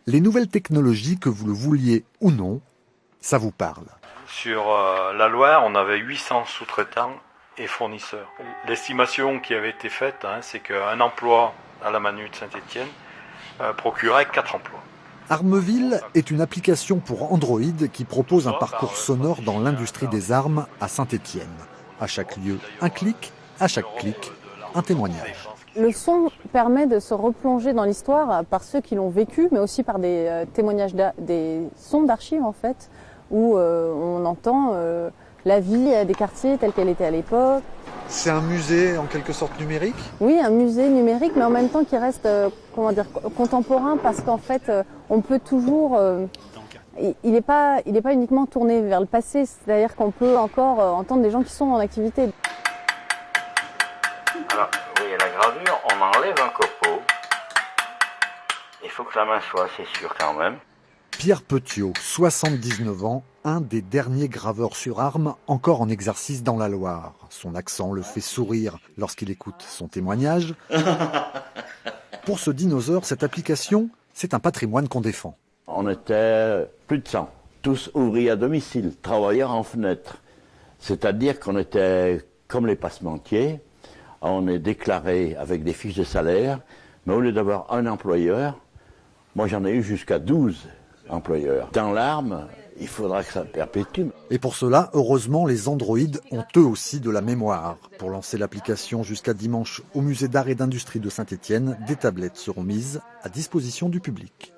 Les nouvelles technologies, que vous le vouliez ou non, ça vous parle. Sur la Loire, on avait 800 sous-traitants et fournisseurs. L'estimation qui avait été faite, c'est qu'un emploi à la Manu de Saint-Étienne procurait 4 emplois. Armeville est une application pour Android qui propose un parcours sonore dans l'industrie des armes à Saint-Étienne. À chaque lieu, un clic, à chaque clic, un témoignage. Le son permet de se replonger dans l'histoire par ceux qui l'ont vécu, mais aussi par des témoignages, des sons d'archives en fait, où on entend la vie des quartiers telle qu'elle était à l'époque. C'est un musée en quelque sorte numérique ? Oui, un musée numérique, mais en même temps qui reste contemporain, parce qu'en fait, on peut toujours... il n'est pas uniquement tourné vers le passé, c'est-à-dire qu'on peut encore entendre des gens qui sont en activité. Alors, vous voyez la gravure, on enlève un copeau. Il faut que la main soit assez sûre quand même. Pierre Petiot, 79 ans, un des derniers graveurs sur armes encore en exercice dans la Loire. Son accent le fait sourire lorsqu'il écoute son témoignage. Pour ce dinosaure, cette application, c'est un patrimoine qu'on défend. On était plus de 100, tous ouvriers à domicile, travailleurs en fenêtre. C'est-à-dire qu'on était comme les passementiers, on est déclaré avec des fiches de salaire, mais au lieu d'avoir un employeur, moi j'en ai eu jusqu'à 12 employeurs. Dans l'arme, il faudra que ça perpétue. Et pour cela, heureusement, les androïdes ont eux aussi de la mémoire. Pour lancer l'application jusqu'à dimanche au musée d'art et d'industrie de Saint-Étienne, des tablettes seront mises à disposition du public.